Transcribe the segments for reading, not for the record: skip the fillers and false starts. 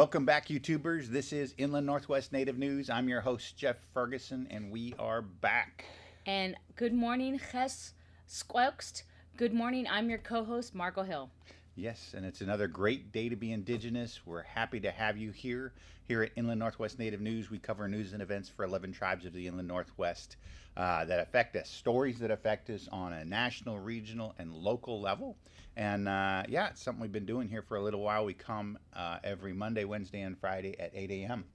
Welcome back, YouTubers. This is Inland Northwest Native News. I'm your host, Jeff Ferguson, and we are back. And good morning, Ches Squelkst. Good morning. I'm your co-host, Margo Hill. Yes, and it's another great day to be Indigenous. We're happy to have you here at Inland Northwest Native News. We cover news and events for 11 tribes of the Inland Northwest that affect us, stories that affect us on a national, regional, and local level. And yeah, it's something we've been doing here for a little while. We come every Monday, Wednesday, and Friday at 8 a.m.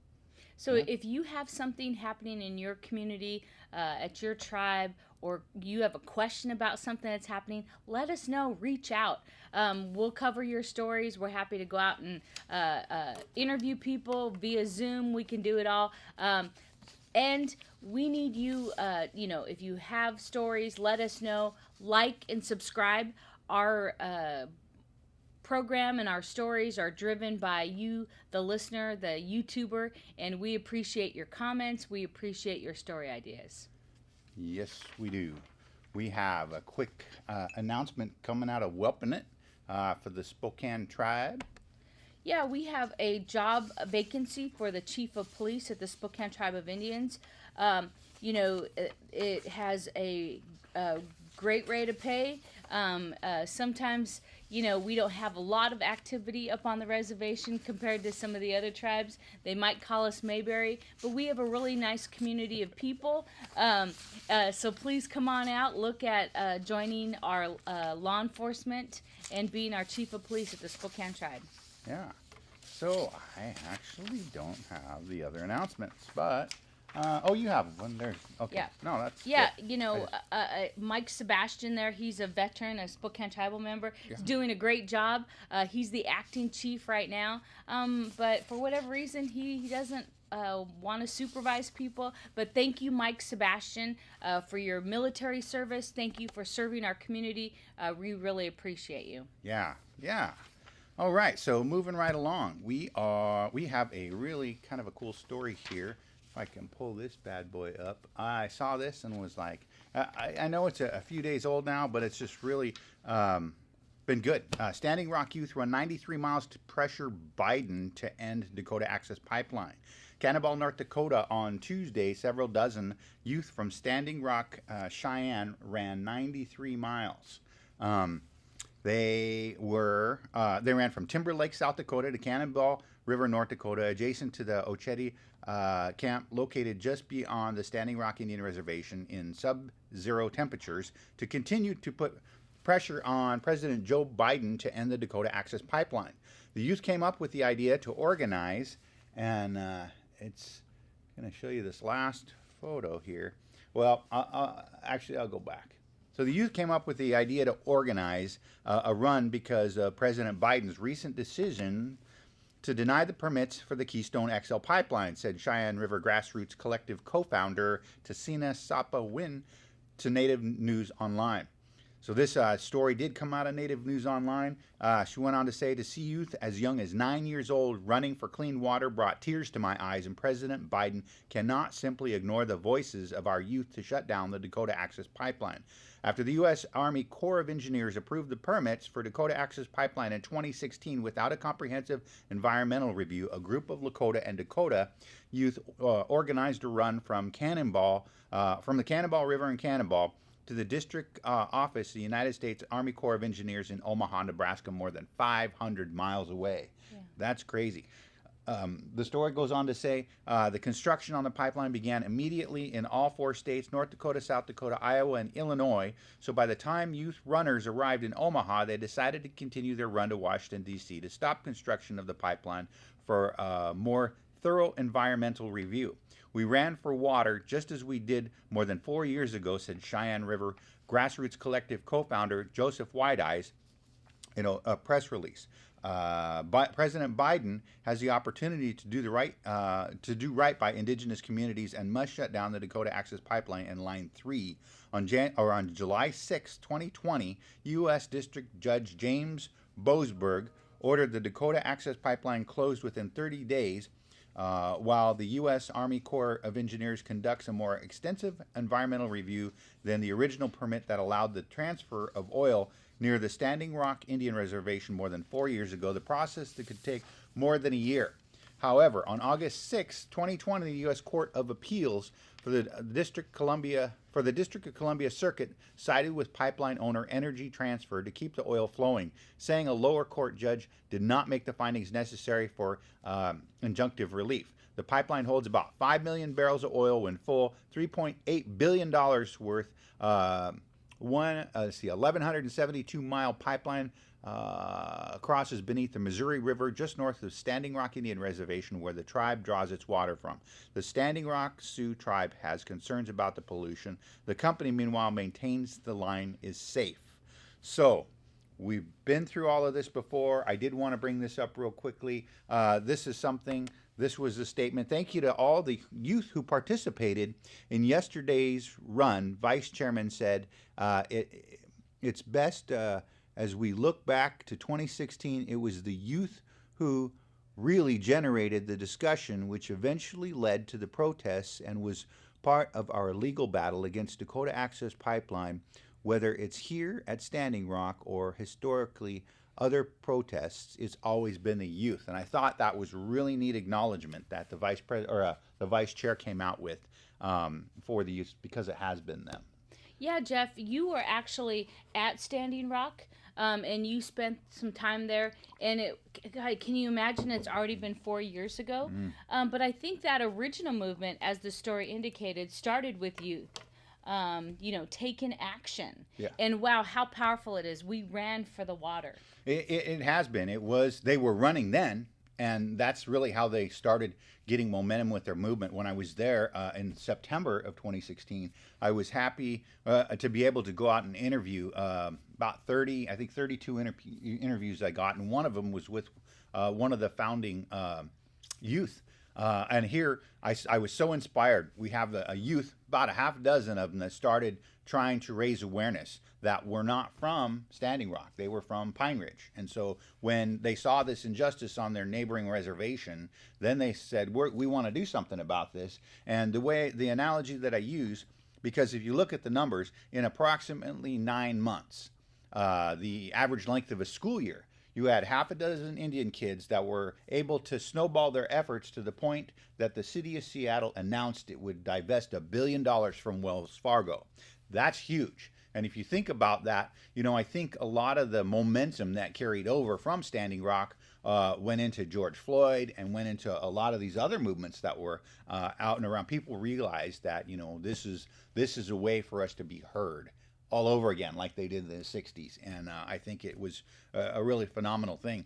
So if you have something happening in your community, at your tribe, or you have a question about something that's happening, let us know. Reach out. We'll cover your stories. We're happy to go out and interview people via Zoom. We can do it all. And we need you, if you have stories, let us know. Like and subscribe. Our program and our stories are driven by you, the listener, the YouTuber, and we appreciate your comments. We appreciate your story ideas. Yes, we do. We have a quick announcement coming out of Welpinit for the Spokane tribe. Yeah, we have a job vacancy for the Chief of Police at the Spokane Tribe of Indians. It has a great rate of pay. Sometimes, we don't have a lot of activity up on the reservation compared to some of the other tribes. They might call us Mayberry, but we have a really nice community of people. So please come on out, look at joining our law enforcement and being our Chief of Police at the Spokane tribe. Yeah. So I actually don't have the other announcements, but you have one there. Okay. Yeah. No, that's good. Mike Sebastian there, he's a veteran, a Spokane tribal member. He's doing a great job. He's the acting chief right now. But for whatever reason, he doesn't want to supervise people. But thank you, Mike Sebastian, for your military service. Thank you for serving our community. We really appreciate you. Yeah. All right, so moving right along, we have a really kind of a cool story here. If I can pull this bad boy up, I saw this and was like, I know it's a few days old now, but it's just really been good. Standing Rock youth run 93 miles to pressure Biden to end Dakota Access Pipeline. Cannibal, North Dakota, on Tuesday, several dozen youth from Standing Rock, Cheyenne, ran 93 miles. They ran from Timber Lake, South Dakota to Cannonball River, North Dakota, adjacent to the Ocheti camp located just beyond the Standing Rock Indian Reservation in sub-zero temperatures to continue to put pressure on President Joe Biden to end the Dakota Access Pipeline. The youth came up with the idea to organize, and it's going to show you this last photo here. Well, I'll go back. So the youth came up with the idea to organize a run because of President Biden's recent decision to deny the permits for the Keystone XL pipeline, said Cheyenne River Grassroots Collective co-founder Tasina Sapa Win to Native News Online. So this story did come out of Native News Online. She went on to say, to see youth as young as 9 years old running for clean water brought tears to my eyes, and President Biden cannot simply ignore the voices of our youth to shut down the Dakota Access Pipeline. After the U.S. Army Corps of Engineers approved the permits for Dakota Access Pipeline in 2016 without a comprehensive environmental review, a group of Lakota and Dakota youth organized a run from the Cannonball River in Cannonball to the district office of the United States Army Corps of Engineers in Omaha, Nebraska, more than 500 miles away. Yeah. That's crazy. The story goes on to say the construction on the pipeline began immediately in all 4 states, North Dakota, South Dakota, Iowa, and Illinois. So by the time youth runners arrived in Omaha, they decided to continue their run to Washington, D.C. to stop construction of the pipeline for a more thorough environmental review. We ran for water just as we did more than 4 years ago, said Cheyenne River Grassroots Collective co-founder Joseph Whiteeyes in a press release. President Biden has the opportunity to do right by Indigenous communities and must shut down the Dakota Access Pipeline and Line 3. On July 6, 2020, U.S. District Judge James Boasberg ordered the Dakota Access Pipeline closed within 30 days. While the U.S. Army Corps of Engineers conducts a more extensive environmental review than the original permit that allowed the transfer of oil near the Standing Rock Indian Reservation more than 4 years ago, the process that could take more than a year. However, on August 6, 2020, the U.S. Court of Appeals for the District of Columbia Circuit sided with pipeline owner Energy Transfer to keep the oil flowing, saying a lower court judge did not make the findings necessary for injunctive relief. The pipeline holds about 5 million barrels of oil when full, $3.8 billion worth. 1,172-mile pipeline crosses beneath the Missouri River just north of Standing Rock Indian Reservation, where the tribe draws its water from. The Standing Rock Sioux tribe has concerns about the pollution. The company, meanwhile, maintains the line is safe. So, we've been through all of this before. I did want to bring this up real quickly. This was a statement. Thank you to all the youth who participated in yesterday's run. Vice Chairman said, it's best, as we look back to 2016, it was the youth who really generated the discussion, which eventually led to the protests and was part of our legal battle against Dakota Access Pipeline, whether it's here at Standing Rock or historically other protests. It's always been the youth. And I thought that was really neat acknowledgement that the vice chair came out with for the youth, because it has been them. Yeah, Jeff, you were actually at Standing Rock, and you spent some time there. And God, can you imagine? It's already been 4 years ago. But I think that original movement, as the story indicated, started with youth. Taking action. Yeah. And wow, how powerful it is. We ran for the water. It has been. They were running then, and that's really how they started getting momentum with their movement. When I was there in September of 2016, I was happy to be able to go out and interview about 32 interviews I got, and one of them was with one of the founding youth. And here, I was so inspired. We have a youth, about a half dozen of them, that started trying to raise awareness that were not from Standing Rock. They were from Pine Ridge. And so when they saw this injustice on their neighboring reservation, then they said, we want to do something about this. And the analogy that I use, because if you look at the numbers, in approximately 9 months, the average length of a school year, you had half a dozen Indian kids that were able to snowball their efforts to the point that the city of Seattle announced it would divest $1 billion from Wells Fargo. That's huge. And if you think about that, I think a lot of the momentum that carried over from Standing Rock went into George Floyd and went into a lot of these other movements that were out and around. People realized that, this is a way for us to be heard all over again, like they did in the 60s. And I think it was a really phenomenal thing.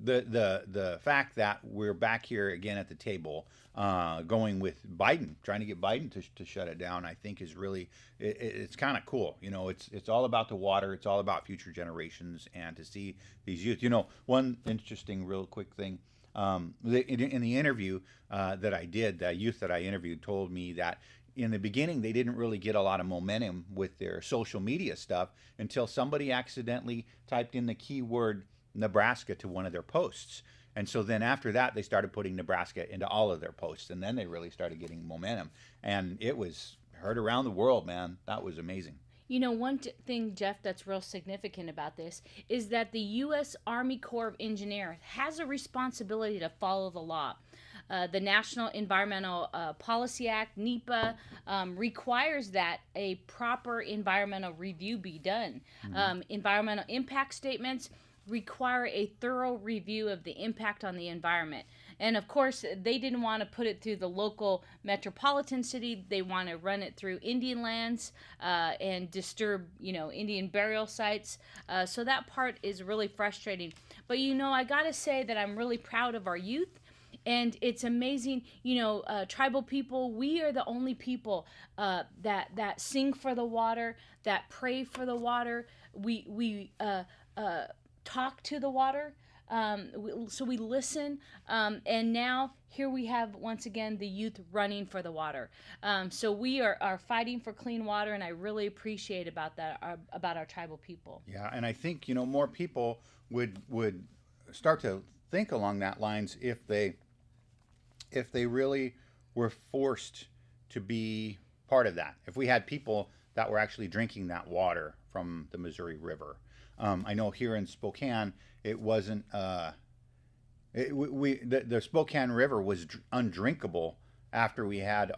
The fact that we're back here again at the table, going with Biden, trying to get Biden to shut it down, I think is really, it's kind of cool. It's all about the water. It's all about future generations, and to see these youth. One interesting real quick thing, in the interview that I did, the youth that I interviewed told me that in the beginning, they didn't really get a lot of momentum with their social media stuff until somebody accidentally typed in the keyword Nebraska to one of their posts. And so then after that, they started putting Nebraska into all of their posts. And then they really started getting momentum. And it was heard around the world, man. That was amazing. One thing, Jeff, that's real significant about this is that the U.S. Army Corps of Engineers has a responsibility to follow the law. The National Environmental Policy Act, NEPA, requires that a proper environmental review be done. Environmental impact statements require a thorough review of the impact on the environment. And of course, they didn't want to put it through the local metropolitan city. They want to run it through Indian lands and disturb, Indian burial sites. So that part is really frustrating. But, I got to say that I'm really proud of our youth. And it's amazing, tribal people, we are the only people that sing for the water, that pray for the water. We talk to the water, so we listen. And now here we have, once again, the youth running for the water. So we are fighting for clean water, and I really appreciate about our tribal people. Yeah, and I think, more people would start to think along that lines if they really were forced to be part of that. If we had people that were actually drinking that water from the Missouri River. I know here in Spokane, it wasn't The Spokane River was undrinkable after we had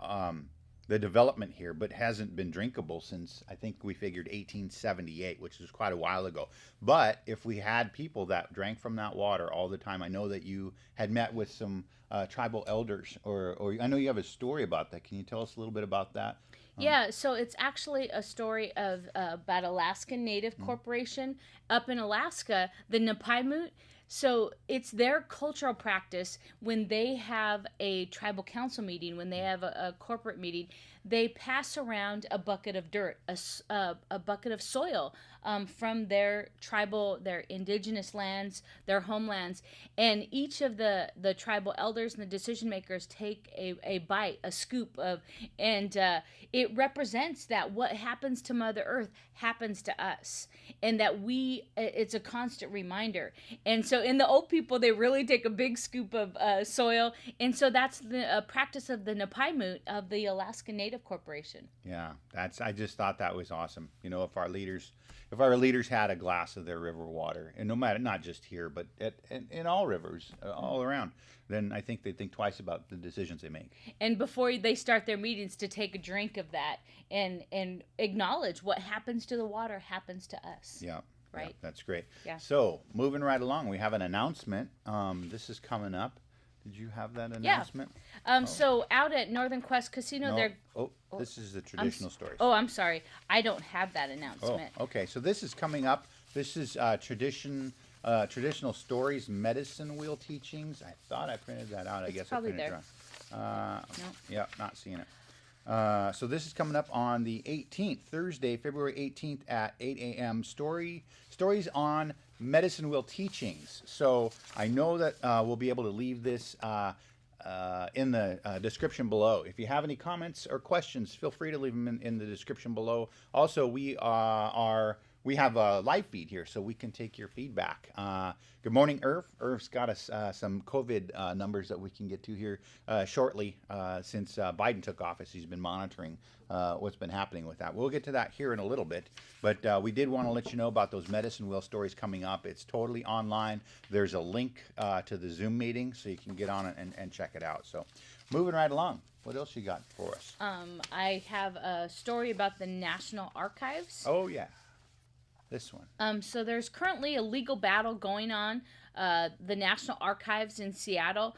the development here, but hasn't been drinkable since I think we figured 1878, which was quite a while ago. But if we had people that drank from that water all the time, I know that you had met with some tribal elders, or I know you have a story about that. Can you tell us a little bit about that? Yeah, so it's actually a story of about Alaskan Native Corporation up in Alaska, the Napaimut. So it's their cultural practice when they have a tribal council meeting, when they have a corporate meeting, they pass around a bucket of dirt, a bucket of soil from their tribal, their indigenous lands, their homelands. And each of the tribal elders and the decision makers take a bite, a scoop of, and it represents that what happens to Mother Earth happens to us. And that it's a constant reminder. And so in the old people, they really take a big scoop of soil. And so that's the practice of the Napaimut of the Alaska Native Corporation. Yeah, I just thought that was awesome. You know, if our leaders had a glass of their river water, and no matter, not just here, but in all rivers, all around, then I think they'd think twice about the decisions they make. And before they start their meetings, to take a drink of that and acknowledge what happens to the water happens to us. Yeah. Right. Yeah, that's great. Yeah. So moving right along, we have an announcement. This is coming up. Did you have that announcement? Yeah. So out at Northern Quest Casino, they're... This is the traditional stories. Oh, I'm sorry. I don't have that announcement. Oh, okay. So this is coming up. This is traditional stories, medicine wheel teachings. I thought I printed that out. I guess I printed it wrong. Nope. Yeah, not seeing it. So this is coming up on the 18th, Thursday, February 18th at 8 a.m. Stories on medicine wheel teachings. So I know that we'll be able to leave this in the description below. If you have any comments or questions, feel free to leave them in the description below. Also, we have a live feed here, so we can take your feedback. Good morning, Irv. Irv's got us some COVID numbers that we can get to here shortly. Since Biden took office, he's been monitoring what's been happening with that. We'll get to that here in a little bit, but we did want to let you know about those medicine wheel stories coming up. It's totally online. There's a link to the Zoom meeting, so you can get on it and check it out. So moving right along. What else you got for us? I have a story about the National Archives. Oh, yeah. This one. So there's currently a legal battle going on, the National Archives in Seattle.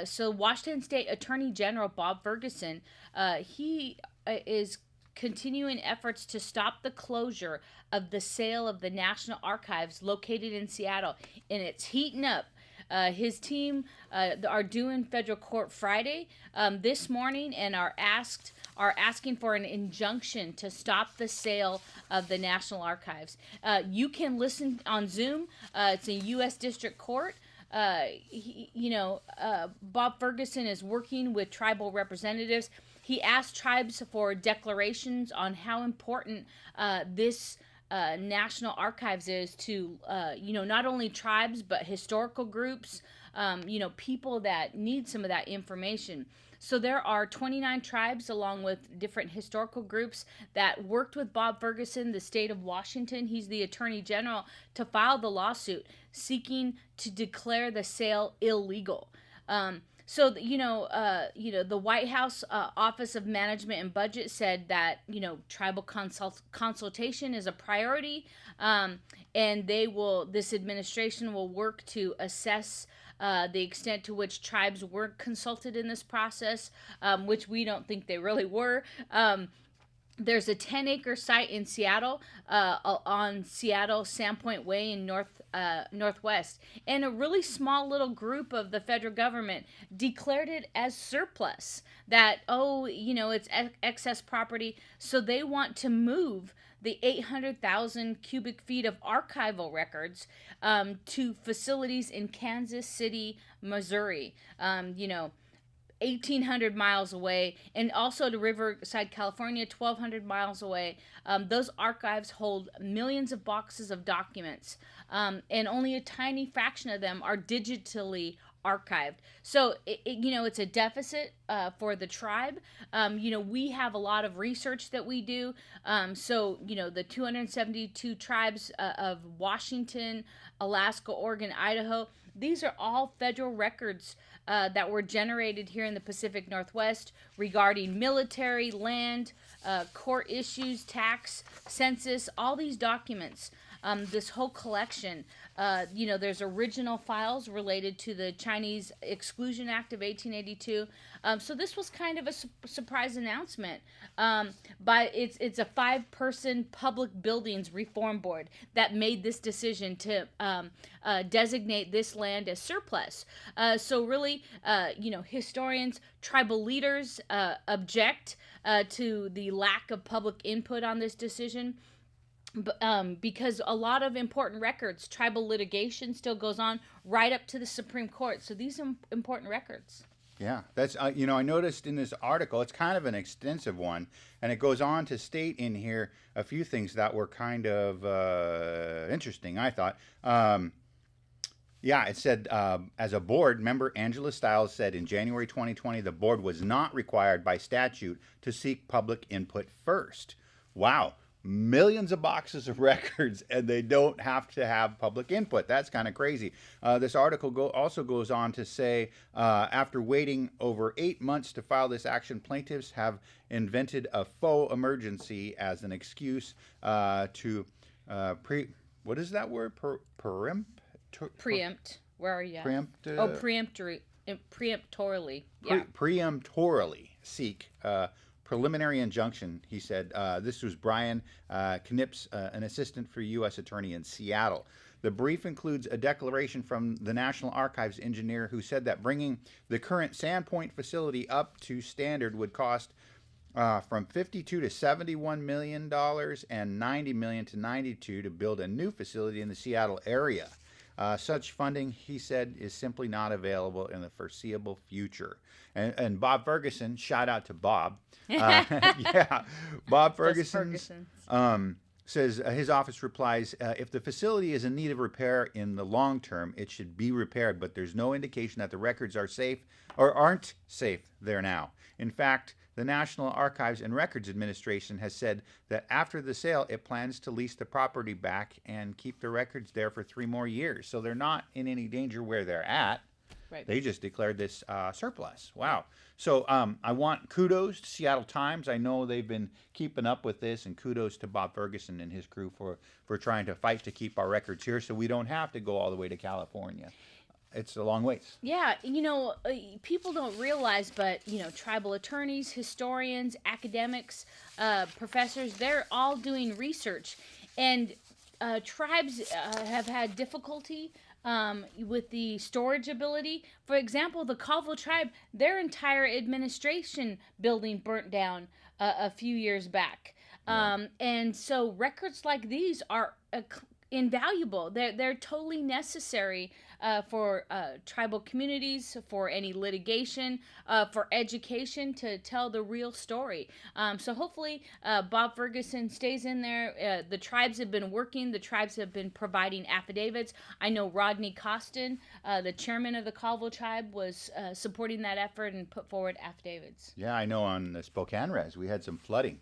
So Washington State Attorney General Bob Ferguson, he is continuing efforts to stop the closure of the sale of the National Archives located in Seattle, and it's heating up. His team are due in federal court Friday this morning and are asking for an injunction to stop the sale of the National Archives. You can listen on Zoom. It's a U.S. District Court. Bob Ferguson is working with tribal representatives. He asked tribes for declarations on how important this National Archives is to, not only tribes, but historical groups, people that need some of that information. So there are 29 tribes along with different historical groups that worked with Bob Ferguson, the state of Washington. He's the Attorney General, to file the lawsuit seeking to declare the sale illegal. The White House Office of Management and Budget said that, tribal consultation is a priority, and this administration will work to assess the extent to which tribes were consulted in this process, which we don't think they really were. There's a 10-acre site in Seattle, on Seattle Sandpoint Way in Northwest, and a really small little group of the federal government declared it as surplus, that, it's excess property, so they want to move the 800,000 cubic feet of archival records to facilities in Kansas City, Missouri. 1,800 miles away, and also to Riverside, California, 1,200 miles away. Those archives hold millions of boxes of documents, and only a tiny fraction of them are digitally archived. So, it's a deficit for the tribe. We have a lot of research that we do. The 272 tribes of Washington, Alaska, Oregon, Idaho, These are all federal records that were generated here in the Pacific Northwest regarding military, land, court issues, tax, census, all these documents. This whole collection, there's original files related to the Chinese Exclusion Act of 1882. So this was kind of a surprise announcement. But it's a 5-person public buildings reform board that made this decision to designate this land as surplus. So really, historians, tribal leaders object to the lack of public input on this decision. Because a lot of important records, tribal litigation still goes on right up to the Supreme Court. So these are important records. Yeah, that's, I noticed in this article, it's kind of an extensive one, and it goes on to state in here a few things that were kind of interesting, I thought. It said, as a board member, Angela Stiles said in January 2020, the board was not required by statute to seek public input first. Wow. Millions of boxes of records, and they don't have to have public input. That's kind of crazy. This article also goes on to say, after waiting over 8 months to file this action, plaintiffs have invented a faux emergency as an excuse to what is that word? Preempt. Where are you at? Preempt. Preemptory. Preemptorily. Yeah. Preemptorily seek preliminary injunction, he said. This was Brian Knips, an assistant for U.S. Attorney in Seattle. The brief includes a declaration from the National Archives engineer who said that bringing the current Sandpoint facility up to standard would cost from $52 to $71 million and $90 million to $92 to build a new facility in the Seattle area. Such funding, he said, is simply not available in the foreseeable future. And Bob Ferguson, shout out to Bob. Bob Ferguson says his office replies, if the facility is in need of repair in the long term, it should be repaired, but there's no indication that the records are safe or aren't safe there now. In fact, the National Archives and Records Administration has said that after the sale, it plans to lease the property back and keep the records there for 3 more years. So they're not in any danger where they're at. Right. They just declared this surplus. Wow. So I want kudos to Seattle Times. I know they've been keeping up with this, and kudos to Bob Ferguson and his crew for trying to fight to keep our records here so we don't have to go all the way to California. It's a long ways. Yeah, people don't realize, but, tribal attorneys, historians, academics, professors, they're all doing research. And tribes have had difficulty with the storage ability. For example, the Colville tribe, their entire administration building burnt down a few years back. And so records like these are invaluable. They're totally necessary for tribal communities, for any litigation, for education, to tell the real story. So hopefully Bob Ferguson stays in there. The tribes have been working. The tribes have been providing affidavits. I know Rodney Costin, the chairman of the Colville tribe, was supporting that effort and put forward affidavits. Yeah, I know on the Spokane res, we had some flooding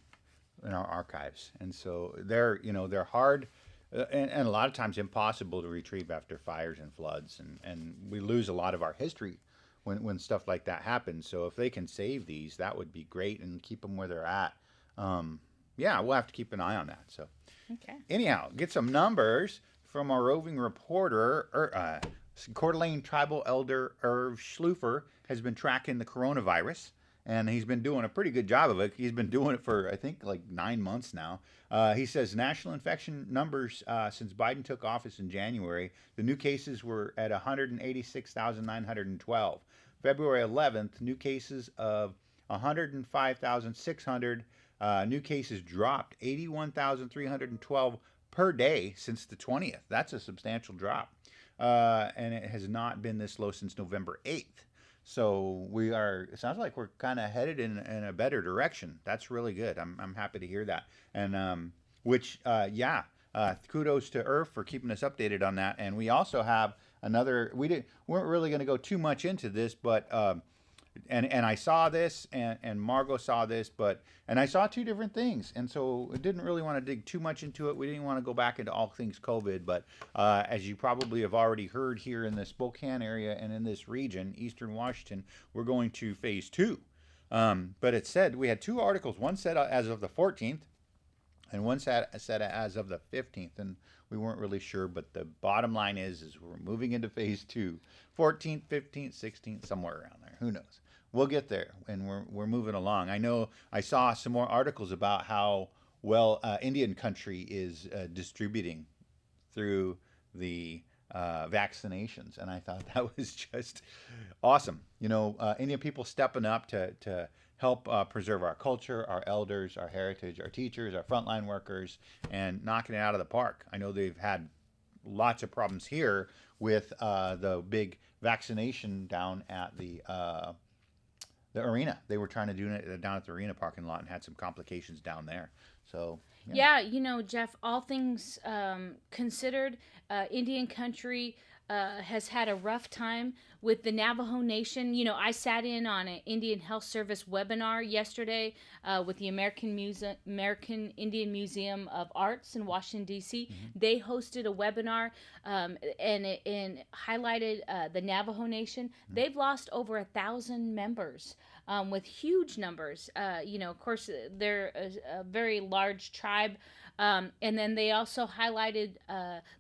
in our archives. And so they're hard, and a lot of times impossible to retrieve after fires and floods, and we lose a lot of our history when stuff like that happens. So if they can save these, that would be great, and keep them where they're at. We'll have to keep an eye on that. So anyhow, get some numbers from our roving reporter. Coeur d'Alene tribal elder Irv Schlufer has been tracking the coronavirus, and he's been doing a pretty good job of it. He's been doing it for, I think, like 9 months now. He says national infection numbers since Biden took office in January, the new cases were at 186,912. February 11th, new cases of 105,600. New cases dropped 81,312 per day since the 20th. That's a substantial drop. And it has not been this low since November 8th. So it sounds like we're kind of headed in a better direction. That's really good. I'm happy to hear that. And kudos to Irv for keeping us updated on that. And we also have another, weren't really going to go too much into this, but and I saw this, and Margo saw this, and I saw two different things, and so I didn't really want to dig too much into it. We didn't want to go back into all things COVID, but as you probably have already heard here in the Spokane area and in this region, Eastern Washington, we're going to phase 2. But it said we had 2 articles. One said as of the 14th, and one said as of the 15th, and we weren't really sure. But the bottom line is we're moving into phase 2, 14th, 15th, 16th, somewhere around there. Who knows? We'll get there, and we're moving along. I know I saw some more articles about how well Indian country is distributing through the vaccinations, and I thought that was just awesome. Indian people stepping up to help preserve our culture, our elders, our heritage, our teachers, our frontline workers, and knocking it out of the park. I know they've had lots of problems here with the big vaccination down at the arena. They were trying to do it down at the arena parking lot and had some complications down there. So yeah, Jeff, all things considered, Indian country has had a rough time with the Navajo Nation. I sat in on an Indian Health Service webinar yesterday with the American Indian Museum of Arts in Washington, D.C. Mm-hmm. They hosted a webinar and highlighted the Navajo Nation. Mm-hmm. They've lost over 1,000 members. With huge numbers. Of course, they're a very large tribe. And then they also highlighted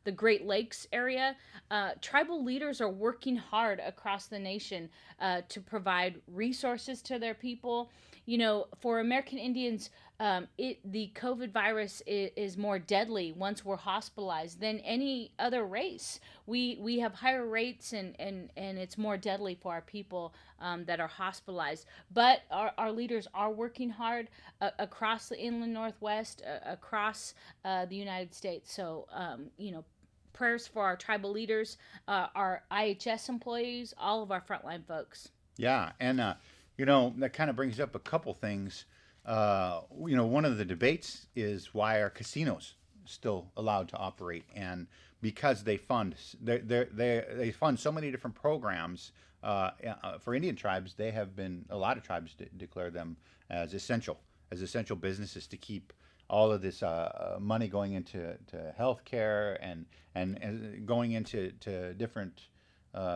the Great Lakes area. Tribal leaders are working hard across the nation to provide resources to their people. For American Indians, the COVID virus is more deadly once we're hospitalized than any other race. We have higher rates and it's more deadly for our people that are hospitalized. But our leaders are working hard across the inland Northwest, across the United States. So, prayers for our tribal leaders, our IHS employees, all of our frontline folks. Yeah, and that kind of brings up a couple things. One of the debates is why are casinos still allowed to operate, and because they fund they fund so many different programs for Indian tribes. A lot of tribes declare them as essential businesses to keep all of this money going into healthcare and going into different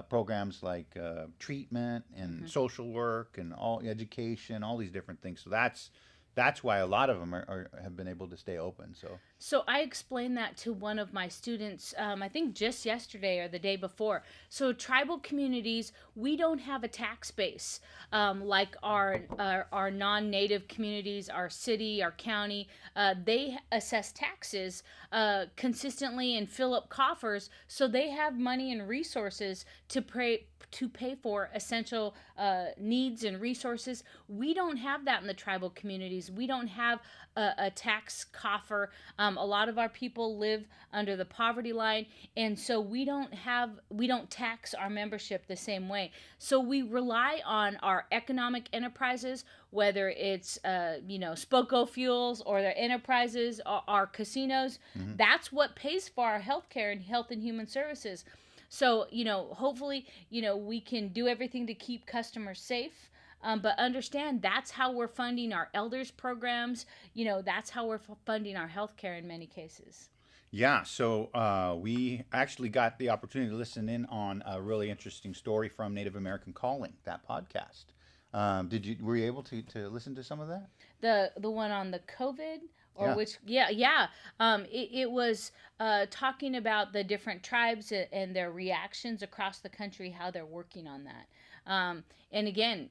programs like treatment and mm-hmm. social work and all education, all these different things. So that's why a lot of them have been able to stay open. So I explained that to one of my students, I think just yesterday or the day before. So tribal communities, we don't have a tax base like our non-native communities, our city, our county. They assess taxes consistently and fill up coffers, so they have money and resources to pay for essential needs and resources. We don't have that in the tribal communities. We don't have a tax coffer. A lot of our people live under the poverty line, and so we don't tax our membership the same way. So we rely on our economic enterprises, whether it's Spoko Fuels or their enterprises, or our casinos. Mm-hmm. That's what pays for our healthcare and health and human services. So, hopefully, we can do everything to keep customers safe. But understand that's how we're funding our elders programs. That's how we're funding our healthcare in many cases. Yeah, so we actually got the opportunity to listen in on a really interesting story from Native American Calling, that podcast. Were you able to listen to some of that? The one on the COVID? Or yeah. Which, yeah. It was talking about the different tribes and their reactions across the country, how they're working on that. And again,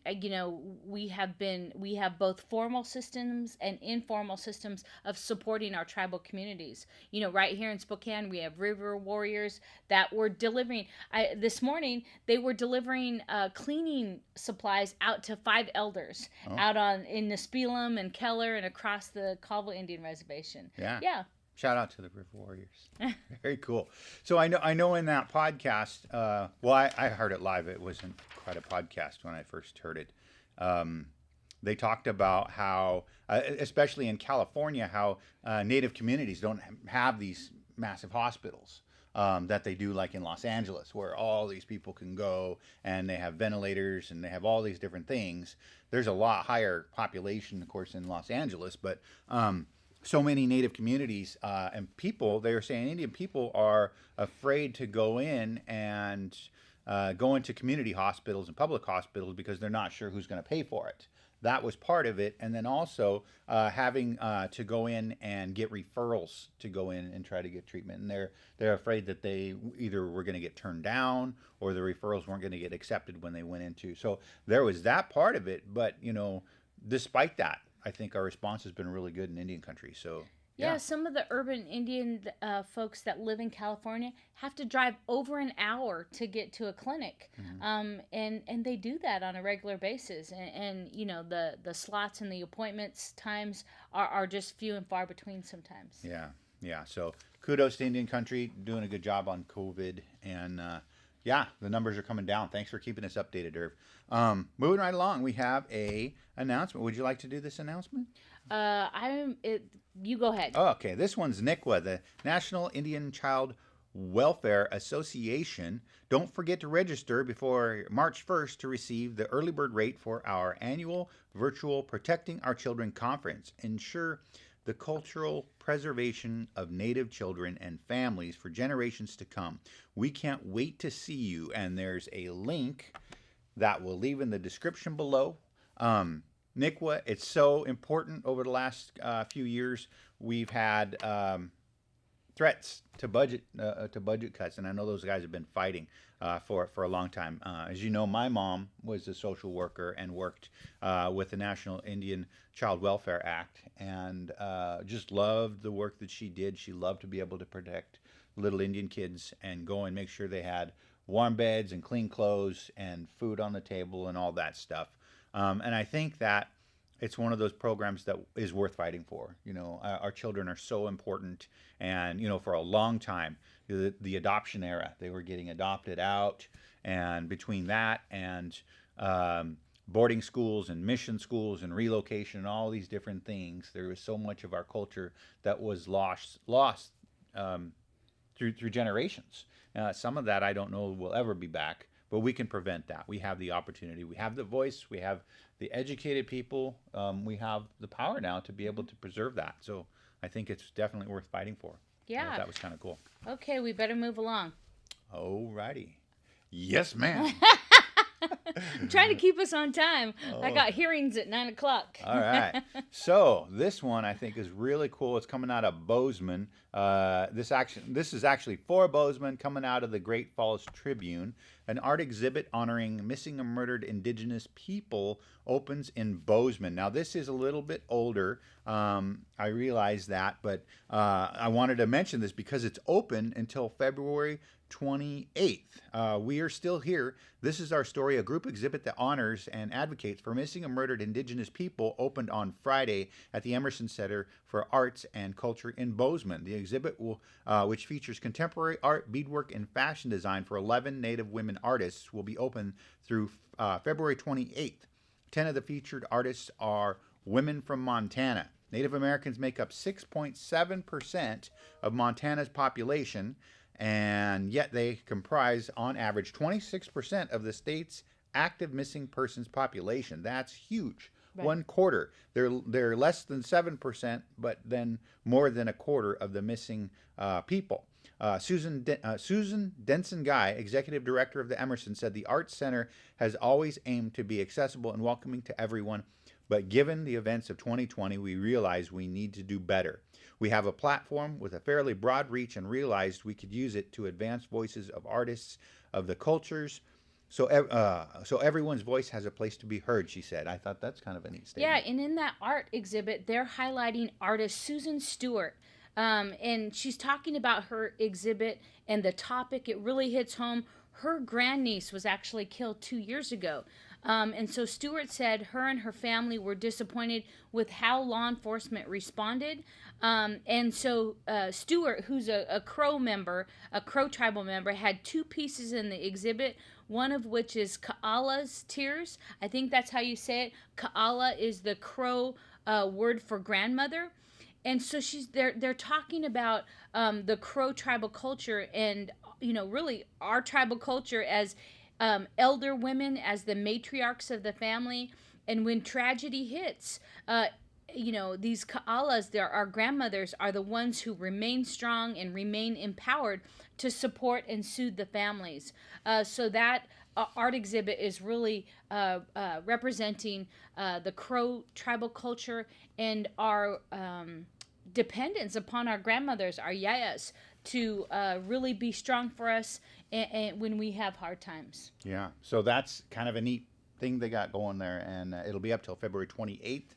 we have both formal systems and informal systems of supporting our tribal communities. Right here in Spokane, we have river warriors that were delivering. This morning, they were delivering cleaning supplies out to 5 elders out in Nispelem and Keller and across the Colville Indian Reservation. Yeah. Shout out to the River Warriors. Very cool. So I know in that podcast, I heard it live. It wasn't quite a podcast when I first heard it. They talked about how, especially in California, how Native communities don't have these massive hospitals. that they do like in Los Angeles, where all these people can go and they have ventilators and they have all these different things. There's a lot higher population, of course, in Los Angeles, but so many Native communities and people, they were saying Indian people are afraid to go in and go into community hospitals and public hospitals because they're not sure who's going to pay for it. That was part of it. And then also having to go in and get referrals to go in and try to get treatment. And they're afraid that they either were going to get turned down or the referrals weren't going to get accepted when they went into. So there was that part of it. But, you know, despite that, I think our response has been really good in Indian country. So yeah, some of the urban Indian folks that live in California have to drive over an hour to get to a clinic, and they do that on a regular basis. And you know, the slots and the appointments times are just few and far between sometimes. Yeah. So kudos to Indian country, doing a good job on COVID, and yeah, the numbers are coming down. Thanks for keeping us updated, Irv. Moving right along, we have a announcement. Would you like to do this announcement? You go ahead. Oh, okay. This one's NICWA, the National Indian Child Welfare Association. Don't forget to register before March 1st to receive the early bird rate for our annual virtual Protecting Our Children conference. Ensure the cultural preservation of Native children and families for generations to come. We can't wait to see you, and there's a link that we'll leave in the description below. NICWA, it's so important. Over the last few years, we've had threats to budget cuts, and I know those guys have been fighting for a long time. As you know, my mom was a social worker and worked with the National Indian Child Welfare Act, and just loved the work that she did. She loved to be able to protect little Indian kids and go and make sure they had warm beds and clean clothes and food on the table and all that stuff. And I think that it's one of those programs that is worth fighting for. You know, our children are so important. And, you know, for a long time, the adoption era, they were getting adopted out. And between that and boarding schools and mission schools and relocation and all these different things, there was so much of our culture that was lost through generations. Some of that I don't know will ever be back. But we can prevent that. We have the opportunity. We have the voice. We have the educated people. We have the power now to be able to preserve that. So I think it's definitely worth fighting for. Yeah. That was kind of cool. Okay, we better move along. Alrighty. Yes, ma'am. I'm trying to keep us on time. I got hearings at 9 o'clock. All right. So this one I think is really cool. It's coming out of Bozeman. This is actually for Bozeman, coming out of the Great Falls Tribune. An art exhibit honoring missing and murdered Indigenous people opens in Bozeman. Now this is a little bit older. I realize that, but I wanted to mention this because it's open until February 28th. We are still here. This is our story. A group exhibit that honors and advocates for missing and murdered Indigenous people opened on Friday at the Emerson Center for Arts and Culture in Bozeman. The exhibit, which features contemporary art, beadwork, and fashion design for 11 Native women artists, will be open through February 28th. 10 of the featured artists are women from Montana. Native Americans make up 6.7% of Montana's population, and yet they comprise, on average, 26% of the state's active missing persons population. That's huge. Right. 1/4. They're less than 7%, but then more than a quarter of the missing people. Susan Denson Guy, executive director of the Emerson, said the Arts Center has always aimed to be accessible and welcoming to everyone, but given the events of 2020, we realized we need to do better. We have a platform with a fairly broad reach and realized we could use it to advance voices of artists of the cultures, so everyone's voice has a place to be heard, she said. I thought that's kind of a neat statement. Yeah, and in that art exhibit, they're highlighting artist Susan Stewart. And she's talking about her exhibit and the topic. It really hits home. Her grandniece was actually killed 2 years ago. And so Stewart said her and her family were disappointed with how law enforcement responded. And so Stewart, who's a Crow member, a Crow tribal member, had 2 pieces in the exhibit, one of which is Ka'ala's Tears. I think that's how you say it. Ka'ala is the Crow word for grandmother. and so they're talking about the Crow tribal culture, and really our tribal culture as elder women, as the matriarchs of the family, and when tragedy hits, these ka'alas, our grandmothers, are the ones who remain strong and remain empowered to support and soothe the families. So that art exhibit is really representing the Crow tribal culture and our dependence upon our grandmothers, our yayas, to really be strong for us and when we have hard times. Yeah, so that's kind of a neat thing they got going there, and it'll be up till February 28th.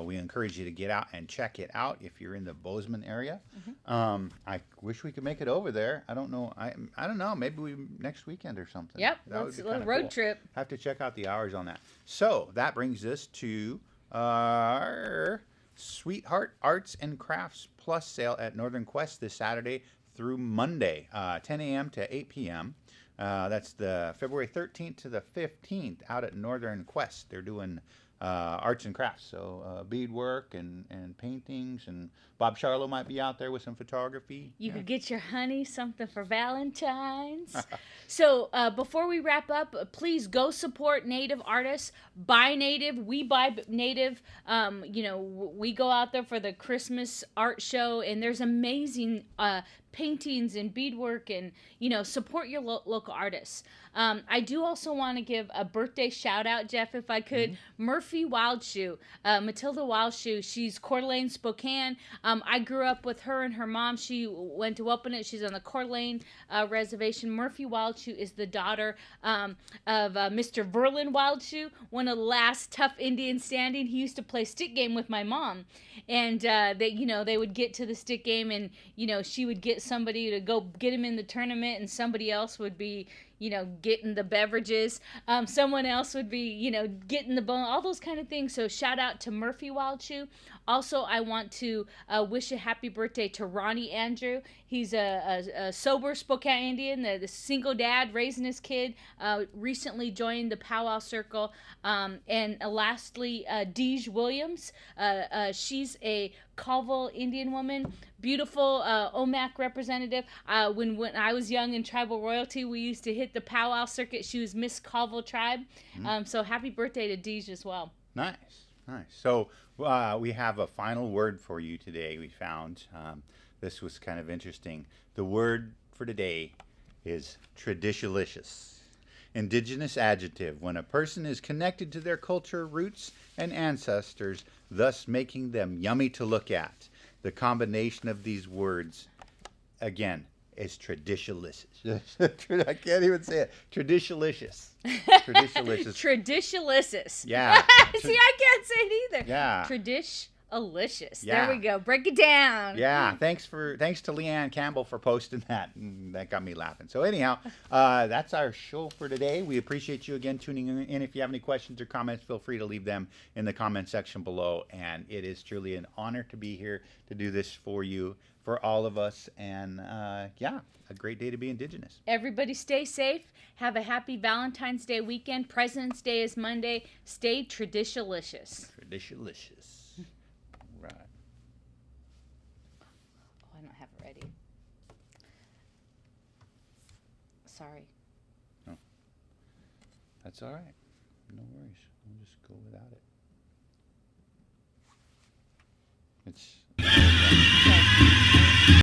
We encourage you to get out and check it out if you're in the Bozeman area. I wish we could make it over there. I don't know. I don't know. Maybe next weekend or something. Yep, let's a road trip. Have to check out the hours on that. So that brings us to our Sweetheart Arts and Crafts Plus sale at Northern Quest this Saturday through Monday, 10 a.m. to 8 p.m. That's the February 13th to the 15th out at Northern Quest. They're doing arts and crafts, so beadwork and paintings, and Bob Charlo might be out there with some photography. You could get your honey something for Valentine's. So before we wrap up, please go support Native artists. Buy Native. We buy Native. We go out there for the Christmas art show, and there's amazing paintings and beadwork, and support your local artists. I do also want to give a birthday shout out, Jeff, if I could. Murphy Wildshoe, Matilda Wildshoe. She's Coeur d'Alene, Spokane. I grew up with her and her mom. She went to Wuppernet. She's on the Coeur d'Alene reservation. Murphy Wildshoe is the daughter of Mr. Verlin Wildshoe, one of the last tough Indians standing. He used to play stick game with my mom, and they would get to the stick game, and she would get somebody to go get him in the tournament, and somebody else would be getting the beverages. Someone else would be, getting the bone, all those kind of things. So shout out to Murphy Wildshoe. Also, I want to wish a happy birthday to Ronnie Andrew. He's a sober Spokane Indian, the single dad raising his kid, recently joined the powwow circle. And lastly, Deej Williams. She's a Colville Indian woman, beautiful OMAC representative. When I was young in tribal royalty, we used to hit the powwow circuit. She was Miss Colville Tribe. So happy birthday to Deej as well. Nice. So we have a final word for you today. We found this was kind of interesting. The word for today is traditionalicious. Indigenous adjective, when a person is connected to their culture, roots, and ancestors, thus making them yummy to look at. The combination of these words, again, is traditionalicious. I can't even say it. Traditionalicious. Traditionalicious. Traditionalicious. Yeah. See, I can't say it either. Yeah. Traditionalicious. Yeah. There we go. Break it down. Yeah. Thanks to Leanne Campbell for posting that. That got me laughing. So anyhow, that's our show for today. We appreciate you again tuning in. If you have any questions or comments, feel free to leave them in the comment section below. And it is truly an honor to be here to do this for you, for all of us. And a great day to be Indigenous. Everybody stay safe. Have a happy Valentine's Day weekend. President's Day is Monday. Stay traditionalicious. Traditionalicious. Right. Oh, I don't have it ready. Sorry. No. That's all right. No worries. We'll just go without it. It's